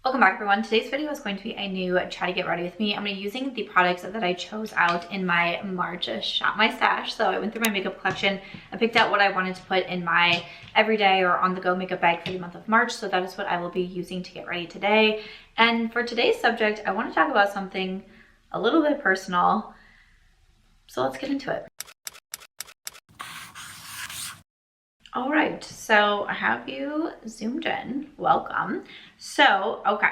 Welcome back, everyone. Today's video is going to be a new try to get ready with me. I'm going to be using the products that I chose out in my March Shop My Stash. So I went through my makeup collection. I picked out what I wanted to put in my everyday or on-the-go makeup bag for the month of March. So that is what I will be using to get ready today. And for today's subject, I want to talk about something a little bit personal. So let's get into it. All right, so I have you zoomed in. Welcome. So, okay,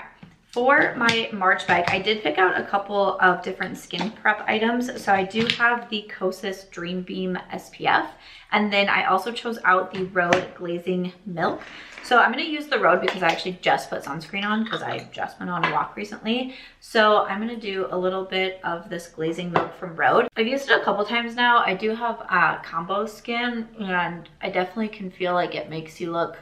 for my March bag, I did pick out a couple of different skin prep items. So I do have the Kosas Dream Beam SPF, and then I also chose out the Rhode Glazing Milk. So I'm going to use the Rhode because I actually just put sunscreen on because I just went on a walk recently. So I'm going to do a little bit of this Glazing Milk from Rhode. I've used it a couple times now. I do have combo skin, and I definitely can feel like it makes you look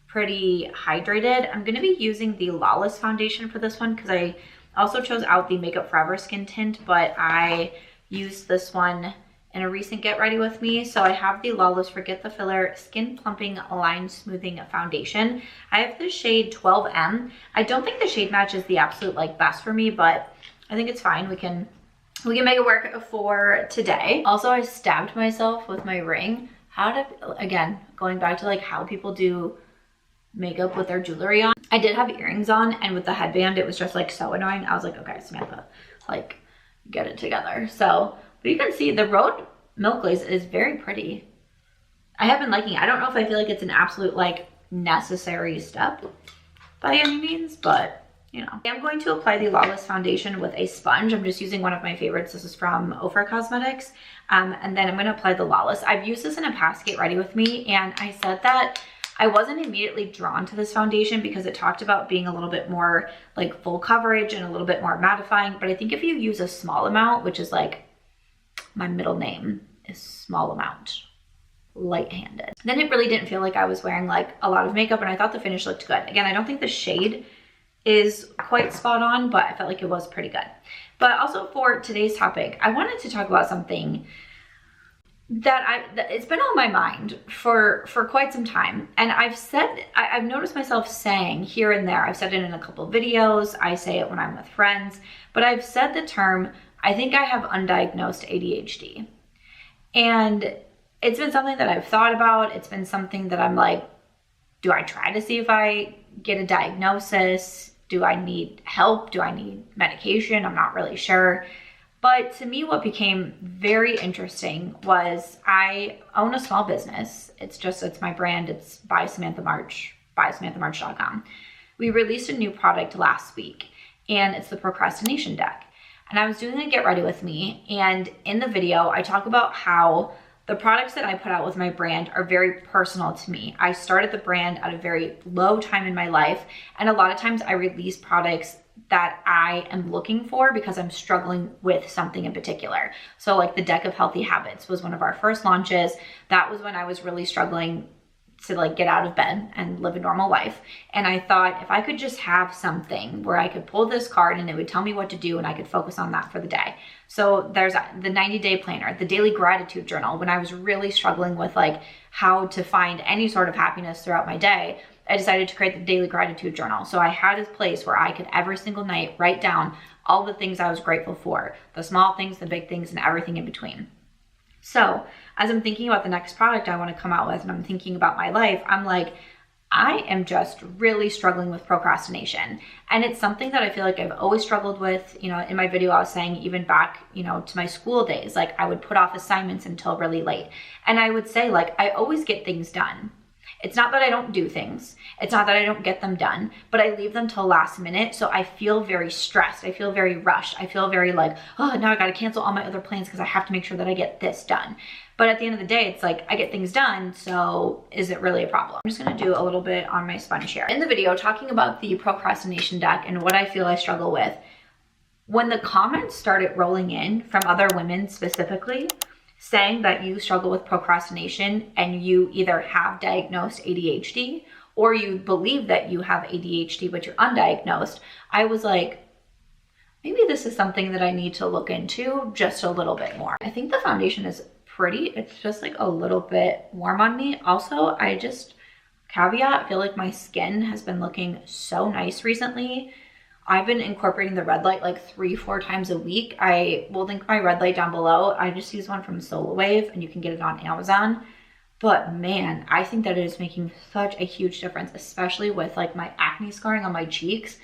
pretty hydrated. I'm going to be using the Lawless Foundation for this one because I also chose out the Makeup Forever Skin Tint, but I used this one in a recent get ready with me. So I have the Lawless Forget the Filler Skin Plumping Line Smoothing Foundation. I have the shade 12M. I don't think the shade match is the absolute best for me, but I think it's fine. We can make it work for today. Also, I stabbed myself with my ring. Again, going back to how people do makeup with their jewelry on. I did have earrings on, and with the headband, it was just so annoying. I was like, okay, Samantha, get it together. So, but you can see the Rhode Milk Glaze is very pretty. I have been liking it. I don't know if I feel like it's an absolute necessary step by any means, but you know. I am going to apply the Lawless Foundation with a sponge. I'm just using one of my favorites. This is from Ofra Cosmetics. And then I'm going to apply the Lawless. I've used this in a past get ready with me, and I said that I wasn't immediately drawn to this foundation because it talked about being a little bit more full coverage and a little bit more mattifying. But I think if you use a small amount, which is my middle name is small amount, light-handed, then it really didn't feel like I was wearing a lot of makeup, and I thought the finish looked good. Again, I don't think the shade is quite spot on, but I felt like it was pretty good. But also for today's topic, I wanted to talk about something that it's been on my mind for quite some time. And I've noticed myself saying here and there, I've said it in a couple of videos, I say it when I'm with friends, but I've said the term, I think I have undiagnosed ADHD. And it's been something that I've thought about. It's been something that I'm do I try to see if I get a diagnosis? Do I need help? Do I need medication? I'm not really sure. But to me, what became very interesting was I own a small business. It's my brand. It's by Samantha March, by SamanthaMarch.com. We released a new product last week, and it's the Procrastination deck. And I was doing a get ready with me, and in the video, I talk about how the products that I put out with my brand are very personal to me. I started the brand at a very low time in my life, and a lot of times I release products that I am looking for because I'm struggling with something in particular. So the Deck of Healthy Habits was one of our first launches. That was when I was really struggling to get out of bed and live a normal life. And I thought if I could just have something where I could pull this card and it would tell me what to do and I could focus on that for the day. So there's the 90-day planner, the daily gratitude journal. When I was really struggling with how to find any sort of happiness throughout my day, I decided to create the daily gratitude journal. So I had a place where I could every single night write down all the things I was grateful for, the small things, the big things, and everything in between. So as I'm thinking about the next product I want to come out with, and I'm thinking about my life, I'm I am just really struggling with procrastination. And it's something that I feel like I've always struggled with. You know, in my video, I was saying even back, to my school days, I would put off assignments until really late. And I would say I always get things done. It's not that I don't do things. It's not that I don't get them done, but I leave them till last minute. So I feel very stressed. I feel very rushed. I feel very oh, now I got to cancel all my other plans because I have to make sure that I get this done. But at the end of the day, it's I get things done. So is it really a problem? I'm just going to do a little bit on my sponge here. In the video, talking about the procrastination deck and what I feel I struggle with, when the comments started rolling in from other women specifically, saying that you struggle with procrastination and you either have diagnosed ADHD or you believe that you have ADHD but you're undiagnosed, I was maybe this is something that I need to look into just a little bit more. I think the foundation is pretty. It's just a little bit warm on me. Also, Caveat, I feel like my skin has been looking so nice recently. I've been incorporating the red light like 3-4 times a week. I will link my red light down below. I just use one from Solawave and you can get it on Amazon. But man, I think that it is making such a huge difference, especially with like my acne scarring on my cheeks.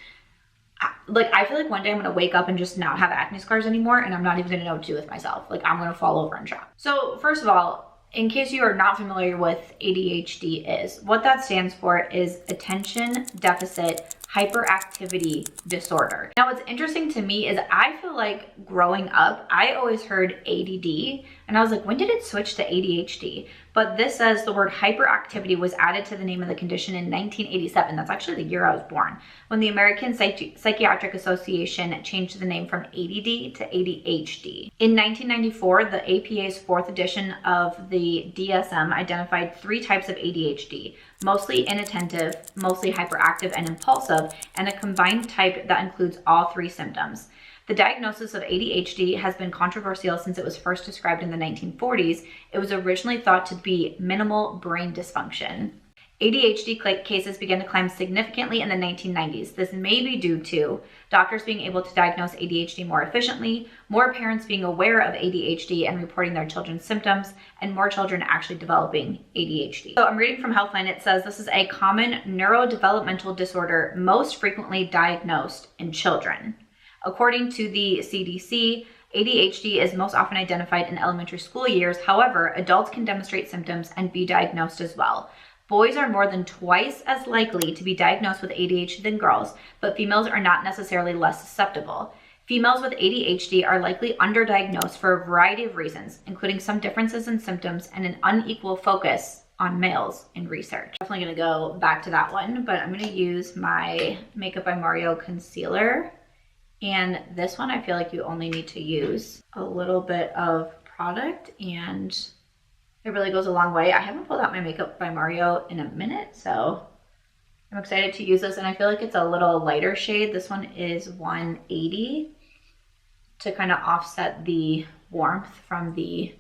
I feel like one day I'm gonna wake up and just not have acne scars anymore and I'm not even gonna know what to do with myself. Like I'm gonna fall over and shock. So first of all, in case you are not familiar with ADHD is, what that stands for is attention deficit hyperactivity disorder. Now what's interesting to me is I feel like growing up, I always heard ADD and I was like, when did it switch to ADHD? But this says the word hyperactivity was added to the name of the condition in 1987. That's actually the year I was born, when the American Psychiatric Association changed the name from ADD to ADHD. In 1994, the APA's 4th edition of the DSM identified 3 types of ADHD, mostly inattentive, mostly hyperactive and impulsive, and a combined type that includes all 3 symptoms. The diagnosis of ADHD has been controversial since it was first described in the 1940s. It was originally thought to be minimal brain dysfunction. ADHD cases began to climb significantly in the 1990s. This may be due to doctors being able to diagnose ADHD more efficiently, more parents being aware of ADHD and reporting their children's symptoms, and more children actually developing ADHD. So I'm reading from Healthline. It says this is a common neurodevelopmental disorder most frequently diagnosed in children. According to the CDC, ADHD is most often identified in elementary school years. However, adults can demonstrate symptoms and be diagnosed as well. Boys are more than twice as likely to be diagnosed with ADHD than girls, but females are not necessarily less susceptible. Females with ADHD are likely underdiagnosed for a variety of reasons, including some differences in symptoms and an unequal focus on males in research. Definitely gonna go back to that one, but I'm gonna use my Makeup by Mario concealer. And this one, I feel like you only need to use a little bit of product and it really goes a long way. I haven't pulled out my Makeup by Mario in a minute, so I'm excited to use this. And I feel like it's a little lighter shade. This one is 180 to kind of offset the warmth from the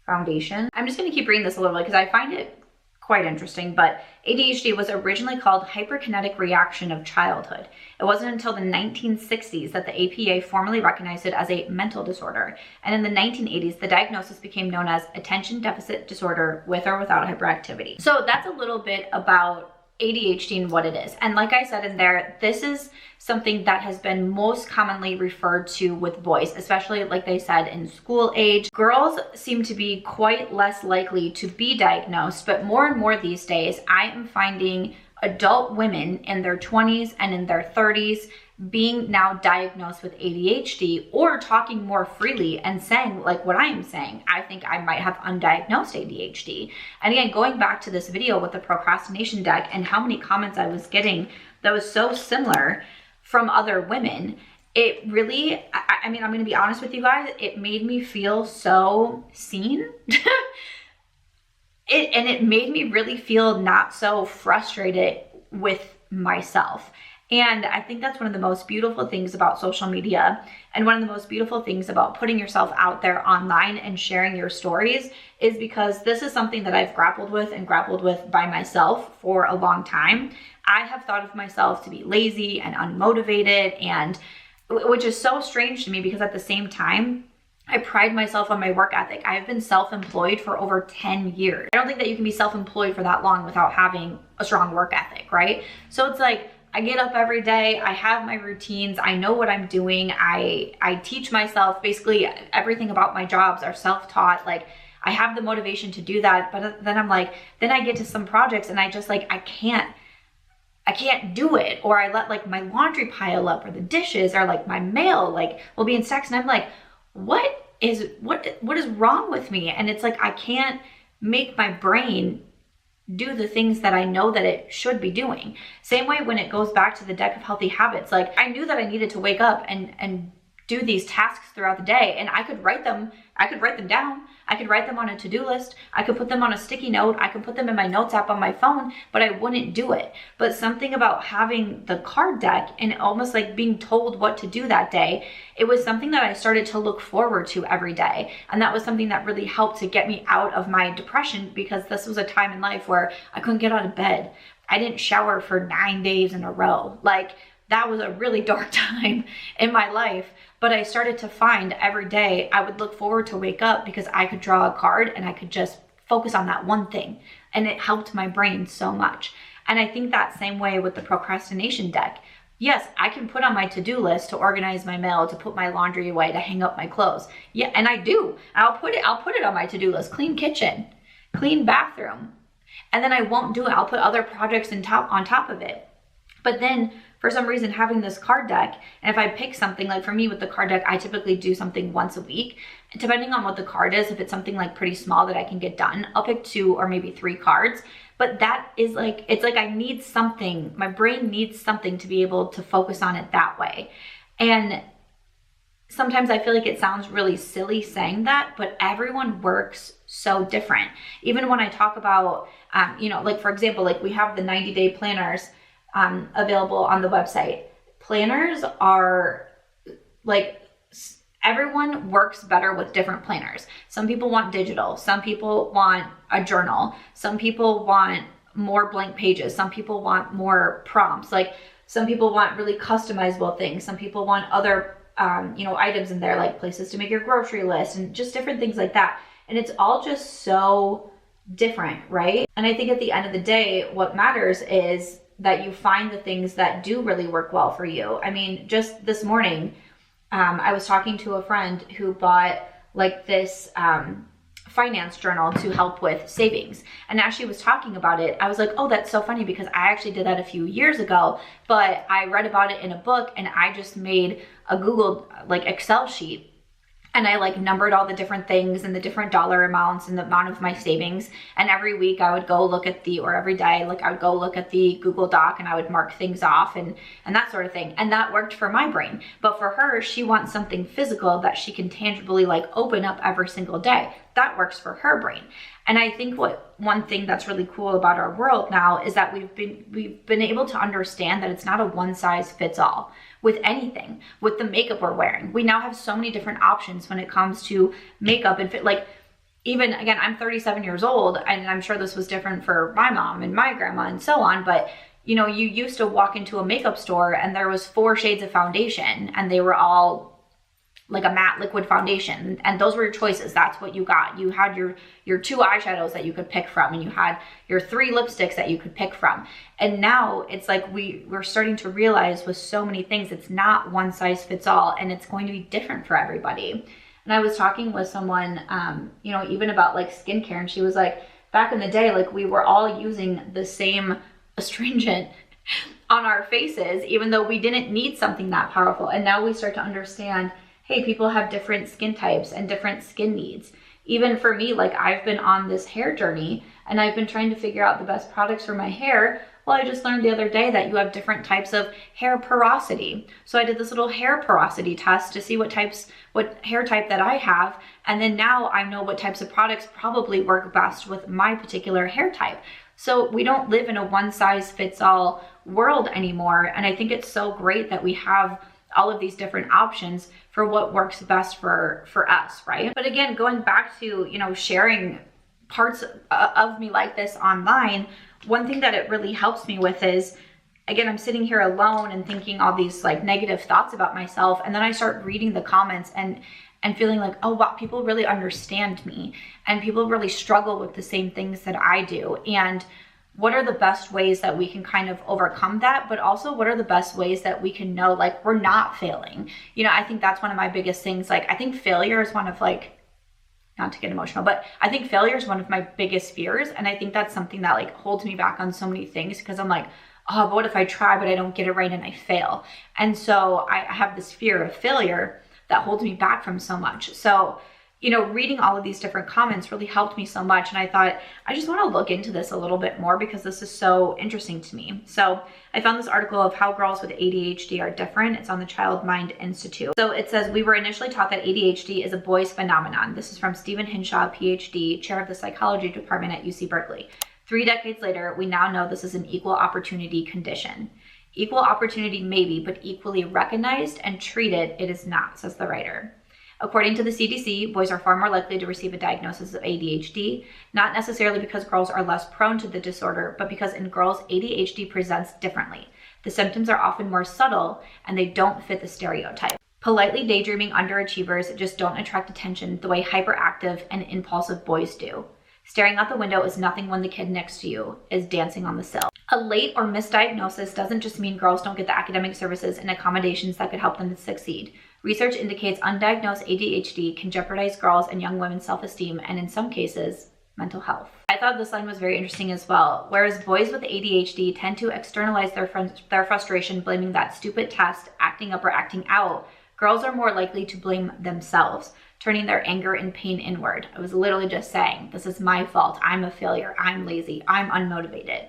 foundation. I'm just gonna keep reading this a little bit because I find it quite interesting, but ADHD was originally called hyperkinetic reaction of childhood. It wasn't until the 1960s that the APA formally recognized it as a mental disorder. And in the 1980s, the diagnosis became known as attention deficit disorder with or without hyperactivity. So that's a little bit about ADHD and what it is. And like I said in there, this is something that has been most commonly referred to with boys, especially like they said in school age. Girls seem to be quite less likely to be diagnosed, but more and more these days, I am finding adult women in their 20s and in their 30s being now diagnosed with ADHD or talking more freely and saying like what I am saying. I think I might have undiagnosed ADHD. And again, going back to this video with the procrastination deck and how many comments I was getting that was so similar from other women, it really, I mean, I'm gonna be honest with you guys, it made me feel so seen. It made me really feel not so frustrated with myself. And I think that's one of the most beautiful things about social media and one of the most beautiful things about putting yourself out there online and sharing your stories is because this is something that I've grappled with by myself for a long time. I have thought of myself to be lazy and unmotivated, and which is so strange to me because at the same time, I pride myself on my work ethic. I've been self-employed for over 10 years. I don't think that you can be self-employed for that long without having a strong work ethic, right? So it's like, I get up every day, I have my routines, I know what I'm doing, I teach myself, basically everything about my jobs are self-taught, like I have the motivation to do that, but then I'm like, then I get to some projects and I just like, I can't do it, or I let like my laundry pile up, or the dishes, or like my mail like will be in stacks, and I'm like, what is wrong with me? And it's like, I can't make my brain do the things that I know that it should be doing. Same way when it goes back to the deck of healthy habits, like I knew that I needed to wake up and do these tasks throughout the day, and I could write them down. I could write them on a to-do list. I could put them on a sticky note. I could put them in my notes app on my phone, but I wouldn't do it. But something about having the card deck and almost like being told what to do that day, it was something that I started to look forward to every day. And that was something that really helped to get me out of my depression, because this was a time in life where I couldn't get out of bed. I didn't shower for 9 days in a row. Like, that was a really dark time in my life. But I started to find every day I would look forward to wake up because I could draw a card and I could just focus on that one thing. And it helped my brain so much. And I think that same way with the procrastination deck. Yes, I can put on my to-do list to organize my mail, to put my laundry away, to hang up my clothes. Yeah, and I do. I'll put it on my to-do list. Clean kitchen, clean bathroom. And then I won't do it. I'll put other projects on top of it. But then for some reason, having this card deck, and if I pick something, like for me with the card deck, I typically do something once a week. Depending on what the card is, if it's something like pretty small that I can get done, I'll pick 2 or maybe 3 cards. But that is like, it's like I need something, my brain needs something to be able to focus on it that way. And sometimes I feel like it sounds really silly saying that, but everyone works so different. Even when I talk about, like for example, like we have the 90-day planners available on the website. Planners are like, everyone works better with different planners. Some people want digital. Some people want a journal. Some people want more blank pages. Some people want more prompts. Like some people want really customizable things. Some people want other, items in there, like places to make your grocery list and just different things like that. And it's all just so different, right? And I think at the end of the day, what matters is that you find the things that do really work well for you. I mean, just this morning, I was talking to a friend who bought like this finance journal to help with savings. And as she was talking about it, I was like, oh, that's so funny, because I actually did that a few years ago, but I read about it in a book and I just made a Google like Excel sheet. And I like numbered all the different things and the different dollar amounts and the amount of my savings. And every week I would go look at or every day, like I would go look at the Google Doc and I would mark things off and that sort of thing. And that worked for my brain. But for her, she wants something physical that she can tangibly like open up every single day. That works for her brain. And I think one thing that's really cool about our world now is that we've been able to understand that it's not a one size fits all. With anything, with the makeup we're wearing. We now have so many different options when it comes to makeup and fit. Like, even again, I'm 37 years old, and I'm sure this was different for my mom and my grandma and so on, but you used to walk into a makeup store and there was 4 shades of foundation and they were all like a matte liquid foundation, and those were your choices. That's what you got. You had your 2 eyeshadows that you could pick from, and you had your 3 lipsticks that you could pick from. And now it's like we're starting to realize with so many things, it's not one size fits all, and it's going to be different for everybody. And I was talking with someone, even about like skincare, and she was like, back in the day, like we were all using the same astringent on our faces, even though we didn't need something that powerful. And now we start to understand, hey, people have different skin types and different skin needs. Even for me, like I've been on this hair journey and I've been trying to figure out the best products for my hair. Well, I just learned the other day that you have different types of hair porosity. So I did this little hair porosity test to see what hair type that I have. And then now I know what types of products probably work best with my particular hair type. So we don't live in a one size fits all world anymore. And I think it's so great that we have all of these different options for what works best for us, right? But again, going back to, sharing parts of me like this online, one thing that it really helps me with is, again, I'm sitting here alone and thinking all these like negative thoughts about myself. And then I start reading the comments and feeling like, oh, wow, people really understand me and people really struggle with the same things that I do. And what are the best ways that we can kind of overcome that? But also, what are the best ways that we can know like we're not failing? I think that's one of my biggest things. Like, I think failure is one of like, not to get emotional, but I think failure is one of my biggest fears. And I think that's something that like holds me back on so many things, because I'm like, oh, but what if I try, but I don't get it right and I fail? And so I have this fear of failure that holds me back from so much. So you know, reading all of these different comments really helped me so much. And I thought, I just want to look into this a little bit more because this is so interesting to me. So I found this article of how girls with ADHD are different. It's on the Child Mind Institute. So it says, we were initially taught that ADHD is a boys phenomenon. This is from Stephen Hinshaw, PhD, chair of the psychology department at UC Berkeley. 3 decades later, we now know this is an equal opportunity condition. Equal opportunity maybe, but equally recognized and treated, it is not, says the writer. According to the CDC, boys are far more likely to receive a diagnosis of ADHD, not necessarily because girls are less prone to the disorder, but because in girls, ADHD presents differently. The symptoms are often more subtle and they don't fit the stereotype. Politely daydreaming underachievers just don't attract attention the way hyperactive and impulsive boys do. Staring out the window is nothing when the kid next to you is dancing on the sill. A late or misdiagnosis doesn't just mean girls don't get the academic services and accommodations that could help them to succeed. Research indicates undiagnosed ADHD can jeopardize girls' and young women's self-esteem and in some cases, mental health. I thought this line was very interesting as well. Whereas boys with ADHD tend to externalize their frustration, blaming that stupid test, acting up or acting out, girls are more likely to blame themselves, turning their anger and pain inward. I was literally just saying, this is my fault. I'm a failure. I'm lazy. I'm unmotivated.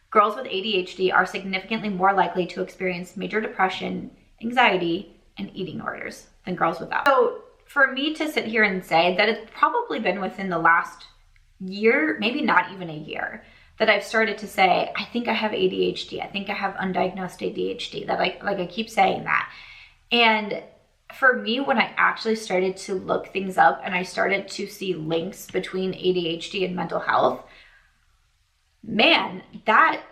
Girls with ADHD are significantly more likely to experience major depression, anxiety, and eating disorders than girls without. So for me to sit here and say that it's probably been within the last year, maybe not even a year, that I've started to say, I think I have ADHD. I think I have undiagnosed ADHD. That I keep saying that. And for me, when I actually started to look things up and I started to see links between ADHD and mental health, man, that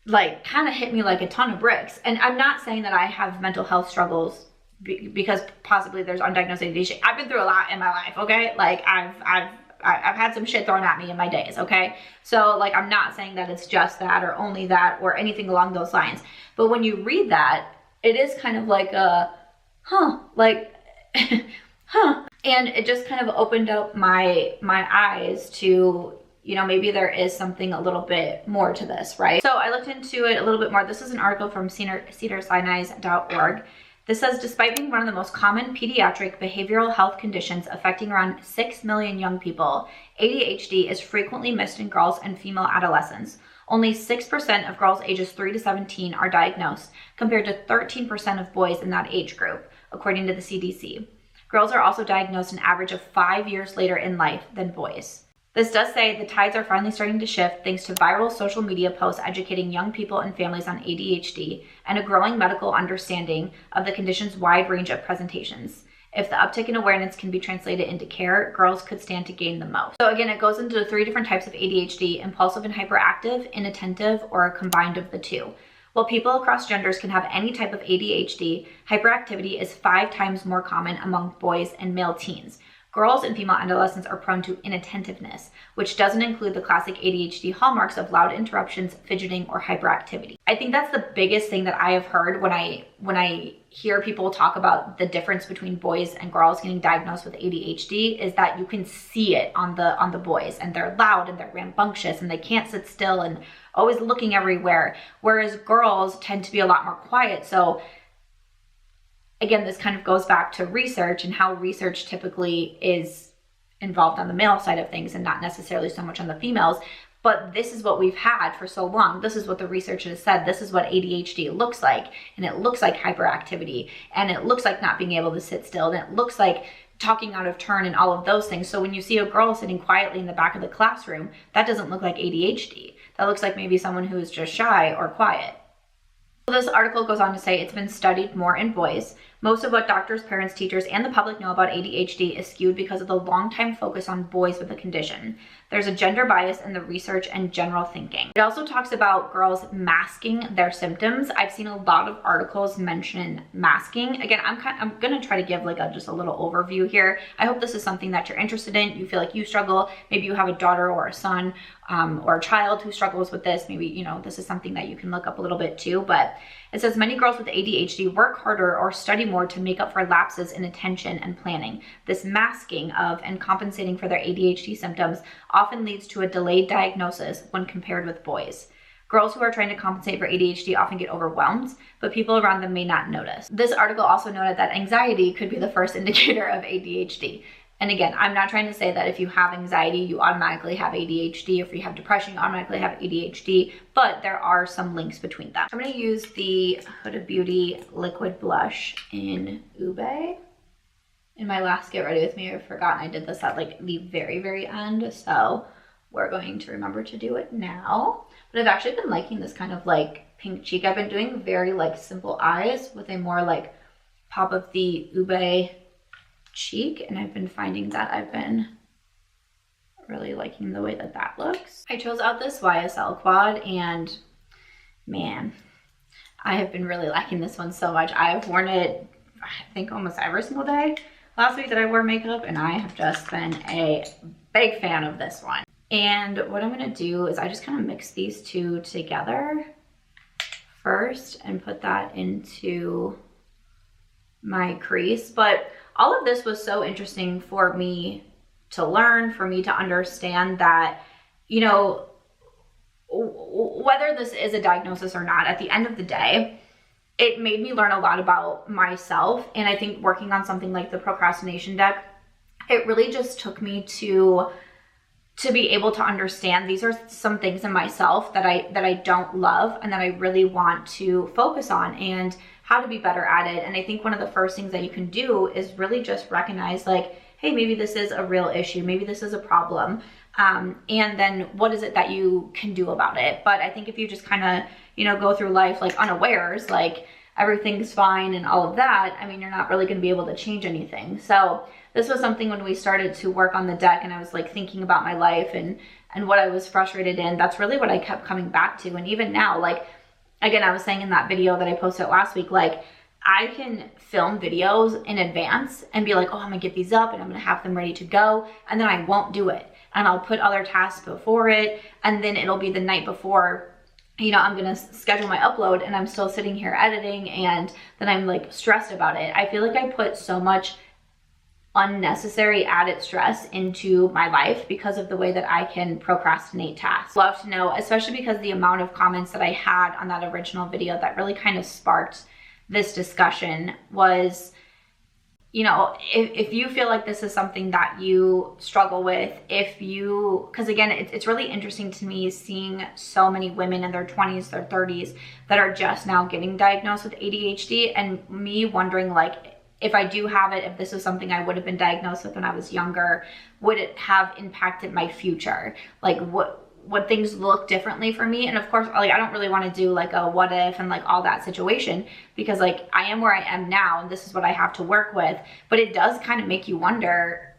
like kind of hit me like a ton of bricks. And I'm not saying that I have mental health struggles because possibly there's undiagnosed ADHD. I've been through a lot in my life, okay? Like I've had some shit thrown at me in my days, okay? So like, I'm not saying that it's just that or only that or anything along those lines. But when you read that, it is kind of like a, like, and it just kind of opened up my eyes to, you know, maybe there is something a little bit more to this, right? So I looked into it a little bit more. This is an article from cedarsinai.org. This says, despite being one of the most common pediatric behavioral health conditions affecting around 6 million young people, ADHD is frequently missed in girls and female adolescents. Only 6% of girls ages 3 to 17 are diagnosed, compared to 13% of boys in that age group, according to the CDC. Girls are also diagnosed an average of 5 years later in life than boys. This does say the tides are finally starting to shift thanks to viral social media posts educating young people and families on ADHD and a growing medical understanding of the condition's wide range of presentations. If the uptick in awareness can be translated into care, girls could stand to gain the most. So again, it goes into 3 different types of ADHD: impulsive and hyperactive, inattentive, or a combined of the two. While people across genders can have any type of ADHD, hyperactivity is 5 times more common among boys and male teens. Girls and female adolescents are prone to inattentiveness, which doesn't include the classic ADHD hallmarks of loud interruptions, fidgeting, or hyperactivity. I think that's the biggest thing that I have heard when I hear people talk about the difference between boys and girls getting diagnosed with ADHD is that you can see it on the boys, and they're loud and they're rambunctious and they can't sit still and always looking everywhere, whereas girls tend to be a lot more quiet. So again, this kind of goes back to research and how research typically is involved on the male side of things and not necessarily so much on the females. But this is what we've had for so long. This is what the research has said. This is what ADHD looks like. And it looks like hyperactivity. And it looks like not being able to sit still. And it looks like talking out of turn and all of those things. So when you see a girl sitting quietly in the back of the classroom, that doesn't look like ADHD. That looks like maybe someone who is just shy or quiet. So this article goes on to say it's been studied more in boys. Most of what doctors, parents, teachers, and the public know about ADHD is skewed because of the long-time focus on boys with the condition. There's a gender bias in the research and general thinking. It also talks about girls masking their symptoms. I've seen a lot of articles mention masking. Again, I'm gonna try to give like just a little overview here. I hope this is something that you're interested in. You feel like you struggle. Maybe you have a daughter or a son or a child who struggles with this. Maybe, you know, this is something that you can look up a little bit too. But it says many girls with ADHD work harder or study more to make up for lapses in attention and planning. This masking of and compensating for their ADHD symptoms often leads to a delayed diagnosis when compared with boys. Girls who are trying to compensate for ADHD often get overwhelmed, but people around them may not notice. This article also noted that anxiety could be the first indicator of ADHD. And again, I'm not trying to say that if you have anxiety, you automatically have ADHD. If you have depression, you automatically have ADHD, but there are some links between them. I'm gonna use the Huda Beauty Liquid Blush in Ube. In my last Get Ready With Me, I've forgotten I did this at like the very, very end, so we're going to remember to do it now. But I've actually been liking this kind of like pink cheek. I've been doing very like simple eyes with a more like pop of the Ube cheek, and I've been finding that I've been really liking the way that that looks. I chose out this YSL quad, and man, I have been really liking this one so much. I have worn it, I think, almost every single day last week that I wore makeup, and I have just been a big fan of this one. And what I'm gonna do is I just kind of mix these two together first and put that into my crease. But all of this was so interesting for me to learn, for me to understand that, you know, whether this is a diagnosis or not, at the end of the day, it made me learn a lot about myself. And I think working on something like the procrastination deck, it really just took me to be able to understand these are some things in myself that I don't love and that I really want to focus on, and how to be better at it. And I think one of the first things that you can do is really just recognize like, hey, maybe this is a real issue, maybe this is a problem, and then what is it that you can do about it. But I think if you just kind of, you know, go through life like unawares, like everything's fine and all of that, I mean, you're not really going to be able to change anything. So this was something when we started to work on the deck and I was like thinking about my life and what I was frustrated in, that's really what I kept coming back to. And even now, like, again, I was saying in that video that I posted last week, like, I can film videos in advance and be like, oh, I'm gonna get these up and I'm gonna have them ready to go, and then I won't do it. And I'll put other tasks before it, and then it'll be the night before, you know, I'm gonna schedule my upload and I'm still sitting here editing, and then I'm like stressed about it. I feel like I put so much unnecessary added stress into my life because of the way that I can procrastinate tasks. Love to know, especially because the amount of comments that I had on that original video that really kind of sparked this discussion was, you know, if you feel like this is something that you struggle with, if you, because again, it's really interesting to me seeing so many women in their 20s, their 30s that are just now getting diagnosed with ADHD, and me wondering like, if I do have it, if this is something I would have been diagnosed with when I was younger, would it have impacted my future? Like, would things look differently for me? And of course, like, I don't really want to do like a what if and like all that situation, because like I am where I am now and this is what I have to work with. But it does kind of make you wonder,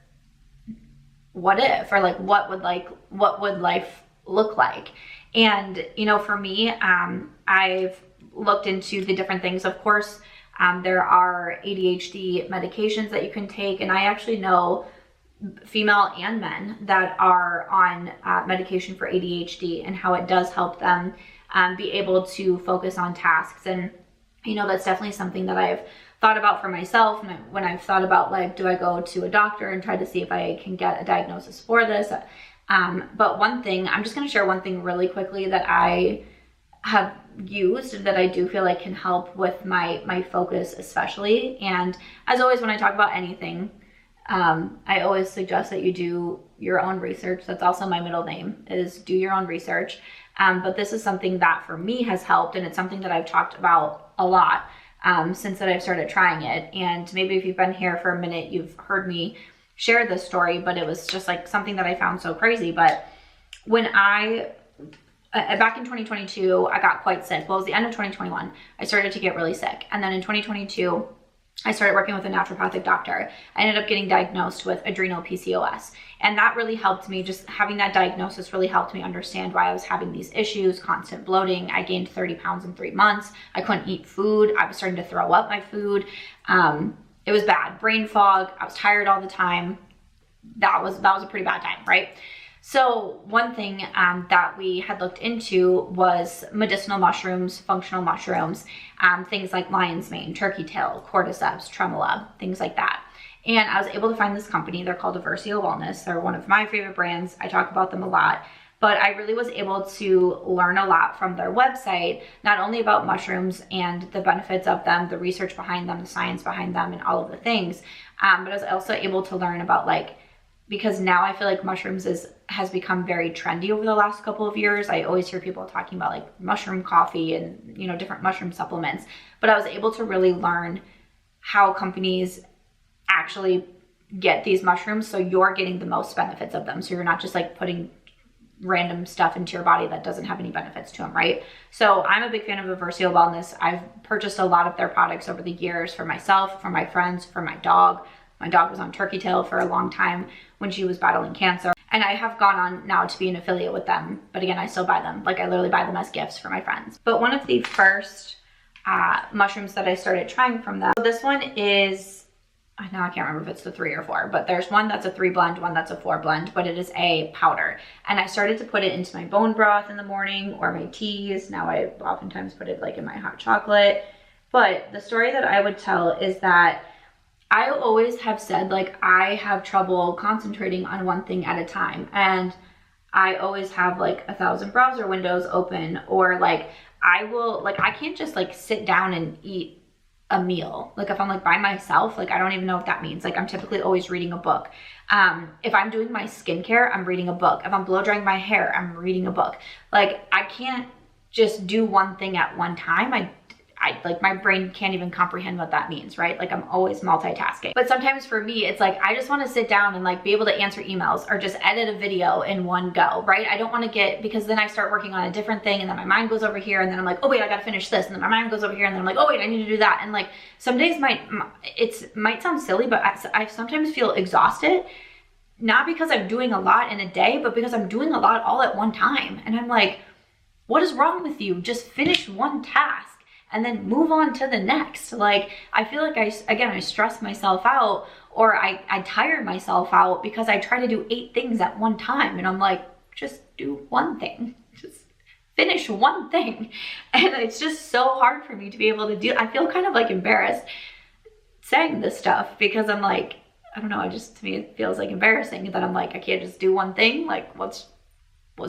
what if, or like what would life look like? And you know, for me, I've looked into the different things. Of course, there are ADHD medications that you can take, and I actually know female and men that are on medication for ADHD and how it does help them be able to focus on tasks. And you know, that's definitely something that I've thought about for myself, and when I've thought about like, do I go to a doctor and try to see if I can get a diagnosis for this? But one thing, I'm just going to share one thing really quickly that I have used that I do feel like can help with my focus especially. And as always, when I talk about anything, I always suggest that you do your own research. That's also my middle name, is do your own research. But this is something that for me has helped, and it's something that I've talked about a lot since that I've started trying it. And maybe if you've been here for a minute, you've heard me share this story, but it was just like something that I found so crazy. But when back in 2022, I got quite sick. Well, it was the end of 2021. I started to get really sick. And then in 2022, I started working with a naturopathic doctor. I ended up getting diagnosed with adrenal PCOS. And that really helped me, just having that diagnosis really helped me understand why I was having these issues, constant bloating. I gained 30 pounds in 3 months. I couldn't eat food. I was starting to throw up my food. It was bad. Brain fog. I was tired all the time. That was a pretty bad time, right? So one thing that we had looked into was medicinal mushrooms, functional mushrooms, things like lion's mane, turkey tail, cordyceps, tremolo, things like that. And I was able to find this company. They're called Versio Wellness. They're one of my favorite brands. I talk about them a lot. but I really was able to learn a lot from their website, not only about mushrooms and the benefits of them, the research behind them, the science behind them, and all of the things, but I was also able to learn about, like, because now I feel like mushrooms has become very trendy over the last couple of years. I always hear people talking about like mushroom coffee and, you know, different mushroom supplements, but I was able to really learn how companies actually get these mushrooms so you're getting the most benefits of them. So you're not just like putting random stuff into your body that doesn't have any benefits to them, right? So I'm a big fan of Versio Wellness. I've purchased a lot of their products over the years for myself, for my friends, for my dog. My dog was on turkey tail for a long time when she was battling cancer. And I have gone on now to be an affiliate with them. But again, I still buy them. Like, I literally buy them as gifts for my friends. But one of the first mushrooms that I started trying from them, so this one is, now I can't remember if it's the 3 or 4, but there's one that's a 3 blend, one that's a 4 blend, but it is a powder. And I started to put it into my bone broth in the morning or my teas. Now I oftentimes put it like in my hot chocolate. But the story that I would tell is that I always have said, like, I have trouble concentrating on one thing at a time. And I always have like 1,000 browser windows open, or like I can't just like sit down and eat a meal. Like, if I'm like by myself, like, I don't even know what that means. Like, I'm typically always reading a book. If I'm doing my skincare, I'm reading a book. If I'm blow drying my hair, I'm reading a book. Like, I can't just do one thing at one time. I like, my brain can't even comprehend what that means, right? Like, I'm always multitasking. But sometimes for me, it's like, I just want to sit down and like be able to answer emails or just edit a video in one go, right? I don't want to because then I start working on a different thing and then my mind goes over here and then I'm like, oh wait, I got to finish this. And then my mind goes over here and then I'm like, oh wait, I need to do that. And like, some days might sound silly, but I sometimes feel exhausted, not because I'm doing a lot in a day, but because I'm doing a lot all at one time. And I'm like, what is wrong with you? Just finish one task and then move on to the next. Like, I feel like I stress myself out, or I tire myself out because I try to do 8 things at one time. And I'm like, just do one thing. Just finish one thing. And it's just so hard for me to be able to do. I feel kind of like embarrassed saying this stuff because I'm like, I don't know, to me it feels like embarrassing that I'm like, I can't just do one thing. Like, what's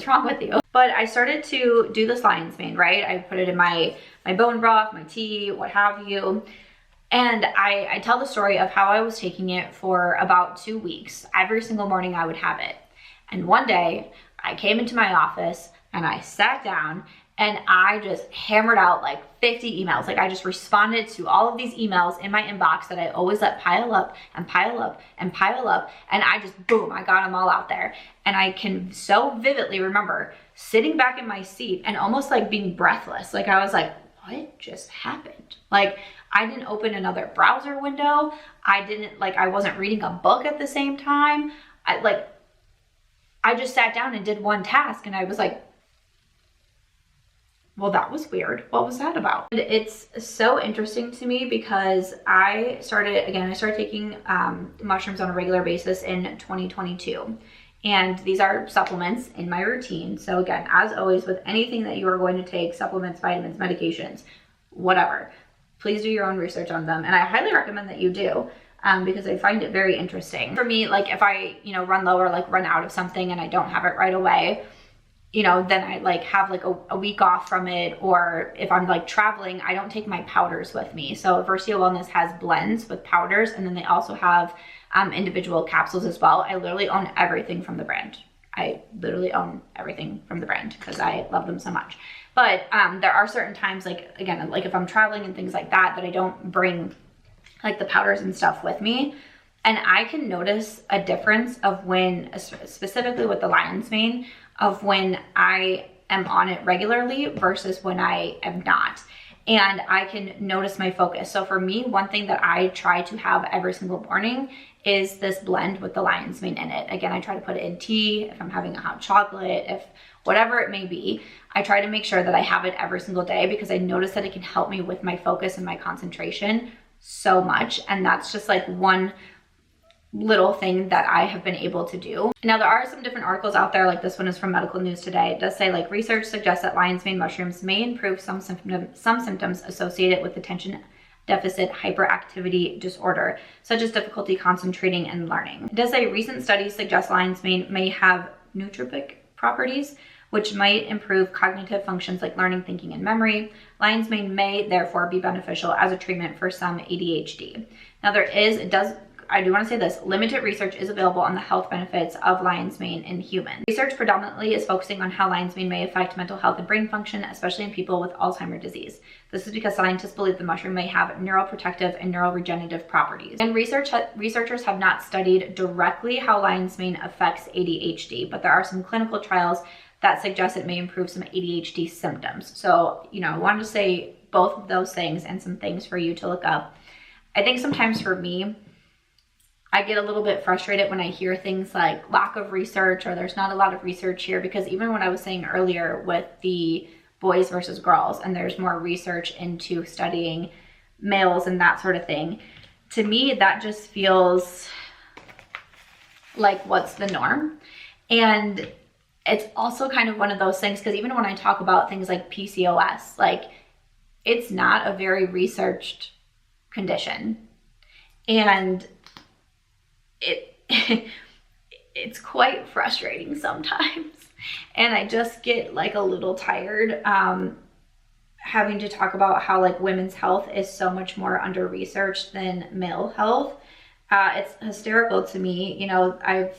wrong with you? But I started to do this lion's mane, right? I put it in my bone broth, my tea, what have you. And I tell the story of how I was taking it for about 2 weeks. Every single morning I would have it. And one day I came into my office and I sat down and I just hammered out like 50 emails. Like, I just responded to all of these emails in my inbox that I always let pile up and pile up and pile up. And I just, boom, I got them all out there. And I can so vividly remember sitting back in my seat and almost like being breathless. Like, I was like, what just happened? Like, I didn't open another browser window. I wasn't reading a book at the same time. I just sat down and did one task and I was like, well, that was weird. What was that about? And it's so interesting to me because I started taking mushrooms on a regular basis in 2022. And these are supplements in my routine. So again, as always, with anything that you are going to take, supplements, vitamins, medications, whatever, please do your own research on them. And I highly recommend that you do because I find it very interesting. For me, like, if I, run low or like run out of something and I don't have it right away, then I like have like a week off from it. Or if I'm like traveling, I don't take my powders with me. So Versio Wellness has blends with powders, and then they also have individual capsules as well. I literally own everything from the brand. I literally own everything from the brand because I love them so much. But there are certain times, like, again, like if I'm traveling and things like that, that I don't bring like the powders and stuff with me. And I can notice a difference of when, specifically with the lion's mane, of when I am on it regularly versus when I am not. And I can notice my focus. So for me, one thing that I try to have every single morning is this blend with the lion's mane in it. Again, I try to put it in tea, if I'm having a hot chocolate, if whatever it may be. I try to make sure that I have it every single day because I notice that it can help me with my focus and my concentration so much. And that's just like one little thing that I have been able to do. Now, there are some different articles out there, like this one is from Medical News Today. It does say, like, research suggests that lion's mane mushrooms may improve some symptoms associated with attention deficit hyperactivity disorder, such as difficulty concentrating and learning. It does say recent studies suggest lion's mane may have nootropic properties, which might improve cognitive functions like learning, thinking, and memory. Lion's mane may therefore be beneficial as a treatment for some ADHD. Now I do want to say this, limited research is available on the health benefits of lion's mane in humans. Research predominantly is focusing on how lion's mane may affect mental health and brain function, especially in people with Alzheimer's disease. This is because scientists believe the mushroom may have neuroprotective and neuroregenerative properties. And researchers have not studied directly how lion's mane affects ADHD, but there are some clinical trials that suggest it may improve some ADHD symptoms. So, I wanted to say both of those things and some things for you to look up. I think sometimes for me, I get a little bit frustrated when I hear things like lack of research or there's not a lot of research here, because even when I was saying earlier with the boys versus girls and there's more research into studying males and that sort of thing, to me that just feels like what's the norm. And it's also kind of one of those things, because even when I talk about things like PCOS, like it's not a very researched condition. And it's quite frustrating sometimes, and I just get like a little tired having to talk about how like women's health is so much more under researched than male health. It's hysterical to me. I've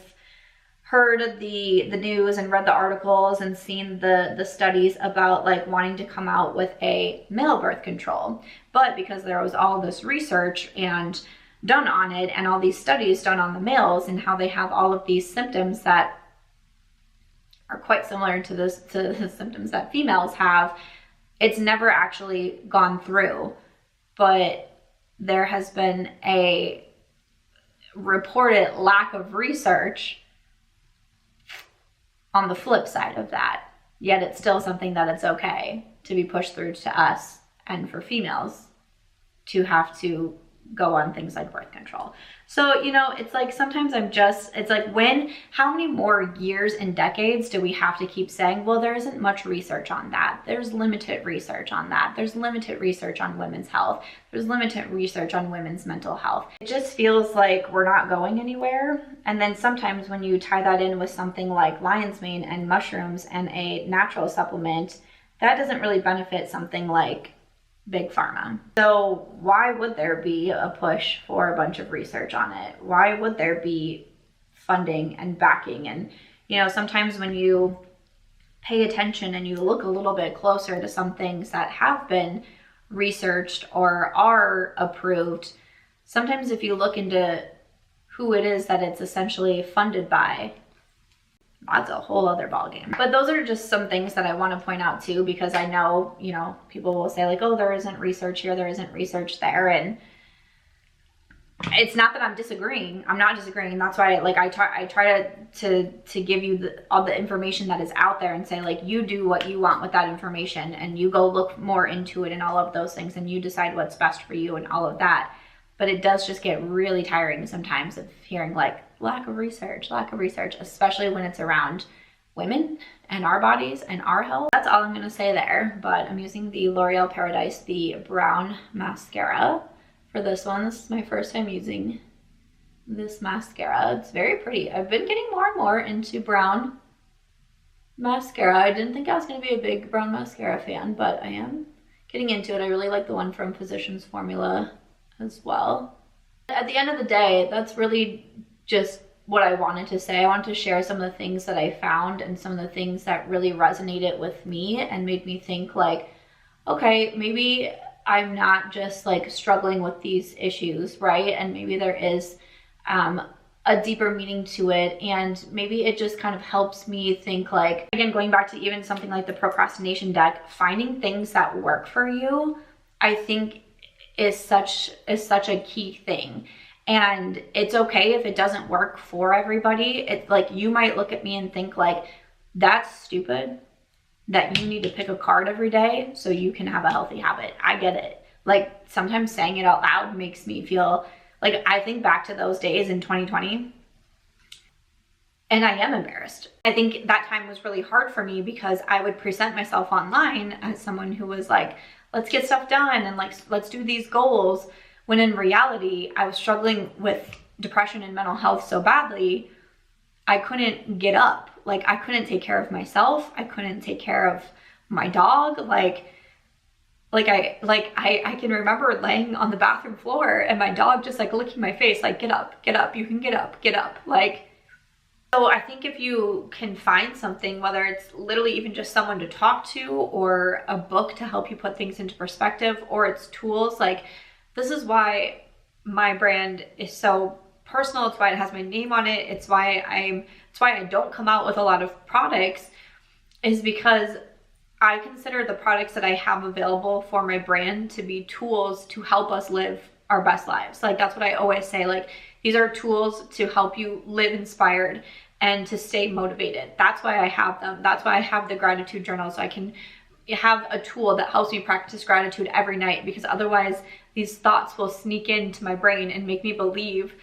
heard the news and read the articles and seen the studies about like wanting to come out with a male birth control, but because there was all this research and done on it and all these studies done on the males and how they have all of these symptoms that are quite similar to the symptoms that females have, it's never actually gone through. But there has been a reported lack of research on the flip side of that, yet it's still something that it's okay to be pushed through to us and for females to have to go on things like birth control. So, it's like sometimes it's like how many more years and decades do we have to keep saying, well, there isn't much research on that. There's limited research on that. There's limited research on women's health. There's limited research on women's mental health. It just feels like we're not going anywhere. And then sometimes when you tie that in with something like lion's mane and mushrooms and a natural supplement, that doesn't really benefit something like Big Pharma. So why would there be a push for a bunch of research on it? Why would there be funding and backing? And, sometimes when you pay attention and you look a little bit closer to some things that have been researched or are approved, sometimes if you look into who it is that it's essentially funded by, that's a whole other ballgame. But those are just some things that I want to point out too, because I know, people will say like, oh, there isn't research here, there isn't research there. And it's not that I'm disagreeing. I'm not disagreeing. That's why I try to give you all the information that is out there and say like, you do what you want with that information and you go look more into it and all of those things and you decide what's best for you and all of that. But it does just get really tiring sometimes of hearing like lack of research, especially when it's around women and our bodies and our health. That's all I'm going to say there, but I'm using the L'Oreal Paradise, the brown mascara for this one. This is my first time using this mascara. It's very pretty. I've been getting more and more into brown mascara. I didn't think I was going to be a big brown mascara fan, but I am getting into it. I really like the one from Physicians Formula as well. At the end of the day, that's really just what I wanted to say. I wanted to share some of the things that I found and some of the things that really resonated with me and made me think like, okay, maybe I'm not just like struggling with these issues, right? And maybe there is a deeper meaning to it, and maybe it just kind of helps me think like, again, going back to even something like the procrastination deck, finding things that work for you, I think is such a key thing. And it's okay if it doesn't work for everybody. It's like, you might look at me and think like, that's stupid that you need to pick a card every day so you can have a healthy habit. I get it. Like, sometimes saying it out loud makes me feel like, I think back to those days in 2020 and I am embarrassed. I think that time was really hard for me because I would present myself online as someone who was like, let's get stuff done and like, let's do these goals. When in reality, I was struggling with depression and mental health so badly, I couldn't get up Like I couldn't take care of myself. I couldn't take care of my dog. I can remember laying on the bathroom floor and my dog just like licking my face, like, get up, you can get up. Like, so I think if you can find something, whether it's literally even just someone to talk to or a book to help you put things into perspective, or it's tools, like this is why my brand is so personal. It's why it has my name on it. It's why I don't come out with a lot of products, is because I consider the products that I have available for my brand to be tools to help us live our best lives. Like that's what I always say. Like these are tools to help you live inspired and to stay motivated. That's why I have them. That's why I have the gratitude journal, so I can have a tool that helps me practice gratitude every night, because otherwise these thoughts will sneak into my brain and make me believe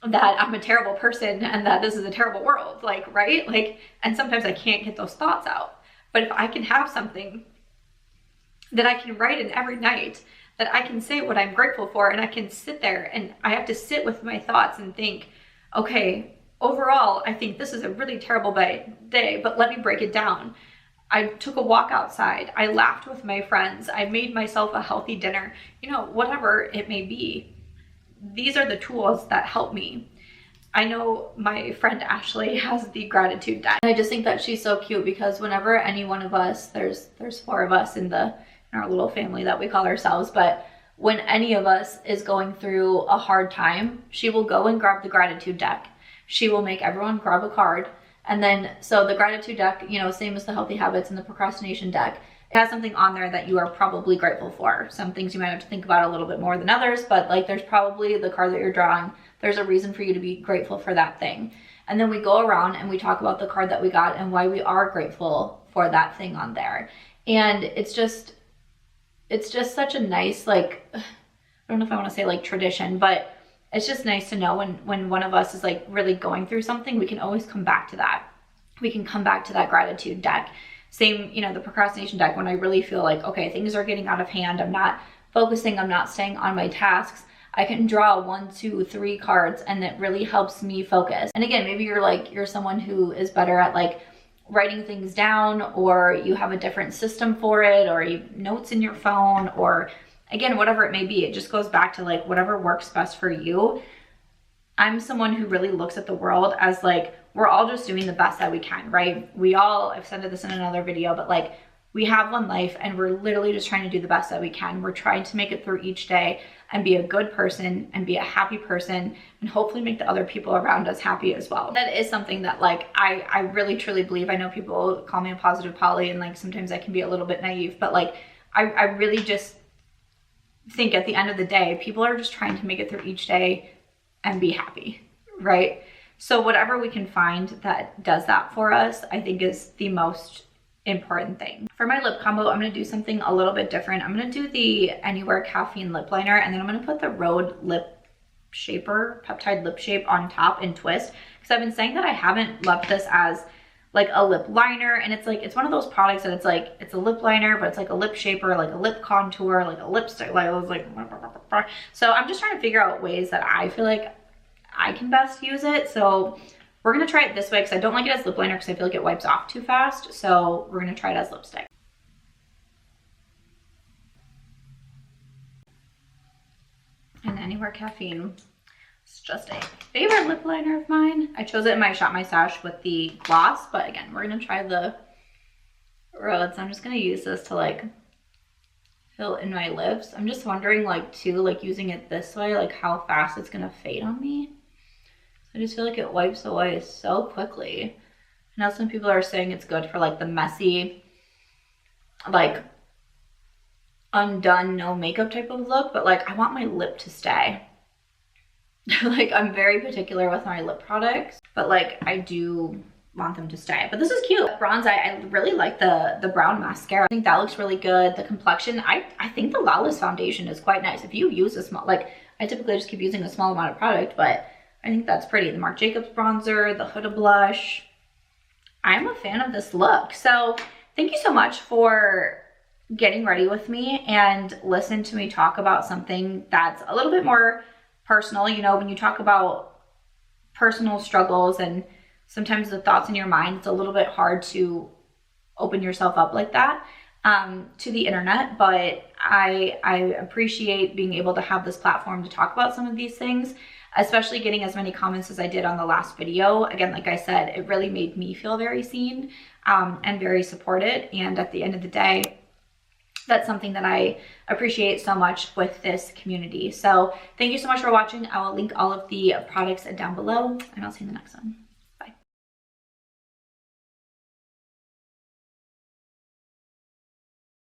that I'm a terrible person and that this is a terrible world, like, right? Like, and sometimes I can't get those thoughts out. But if I can have something that I can write in every night, that I can say what I'm grateful for, and I can sit there and I have to sit with my thoughts and think, okay, overall, I think this is a really terrible day, but let me break it down. I took a walk outside. I laughed with my friends. I made myself a healthy dinner, you know, whatever it may be. These are the tools that help me. I know my friend Ashley has the gratitude deck. I just think that she's so cute, because whenever any one of us, there's 4 of us in our little family that we call ourselves, but when any of us is going through a hard time, she will go and grab the gratitude deck. She will make everyone grab a card. And then, so the gratitude deck, you know, same as the healthy habits and the procrastination deck, it has something on there that you are probably grateful for. Some things you might have to think about a little bit more than others, but like there's probably the card that you're drawing, there's a reason for you to be grateful for that thing. And then we go around and we talk about the card that we got and why we are grateful for that thing on there. And it's just such a nice, like, I don't know if I want to say like tradition, but it's just nice to know when one of us is like really going through something, we can always come back to that. We can come back to that gratitude deck. Same, you know, the procrastination deck, when I really feel like, okay, things are getting out of hand, I'm not focusing, I'm not staying on my tasks, I can draw 1, 2, 3 cards, and it really helps me focus. And again, maybe you're someone who is better at like writing things down, or you have a different system for it, or you notes in your phone, or again, whatever it may be. It just goes back to like whatever works best for you. I'm someone who really looks at the world as like, we're all just doing the best that we can, right? I've said this in another video, but like we have one life and we're literally just trying to do the best that we can. We're trying to make it through each day and be a good person and be a happy person and hopefully make the other people around us happy as well. That is something that like I really truly believe. I know people call me a positive Polly, and like sometimes I can be a little bit naive, but like I really just think at the end of the day, people are just trying to make it through each day and be happy, right? So whatever we can find that does that for us, I think is the most important thing. For my lip combo, I'm gonna do something a little bit different. I'm gonna do the Anywhere Caffeine lip liner, and then I'm gonna put the Rhode Lip Shaper, Peptide Lip Shape on top and twist, because I've been saying that I haven't loved this as like a lip liner, and it's like, it's one of those products that it's like, it's a lip liner, but it's like a lip shaper, like a lip contour, like a lipstick, like I was like, so I'm just trying to figure out ways that I feel like I can best use it. So we're gonna try it this way, because I don't like it as lip liner because I feel like it wipes off too fast. So we're gonna try it as lipstick. And Anywhere Caffeine. It's just a favorite lip liner of mine. I chose it in my Shop My Stash with the gloss, but again, we're gonna try the Rhodes. I'm just gonna use this to like fill in my lips. I'm just wondering like too, like using it this way, like how fast it's gonna fade on me. I just feel like it wipes away so quickly. I know some people are saying it's good for like the messy, like undone, no makeup type of look, but like I want my lip to stay. Like I'm very particular with my lip products, but like I do want them to stay. But this is cute. Bronze eye, I really like the brown mascara. I think that looks really good. The complexion, I think the Lawless Foundation is quite nice. If you use a small, like I typically just keep using a small amount of product, but I think that's pretty. The Marc Jacobs bronzer, the Huda blush. I'm a fan of this look. So thank you so much for getting ready with me and listen to me talk about something that's a little bit more personal. You know, when you talk about personal struggles and sometimes the thoughts in your mind, it's a little bit hard to open yourself up like that to the internet, but I appreciate being able to have this platform to talk about some of these things, especially getting as many comments as I did on the last video. Again, like I said, it really made me feel very seen and very supported. And at the end of the day, that's something that I appreciate so much with this community. So thank you so much for watching. I will link all of the products down below, and I'll see you in the next one.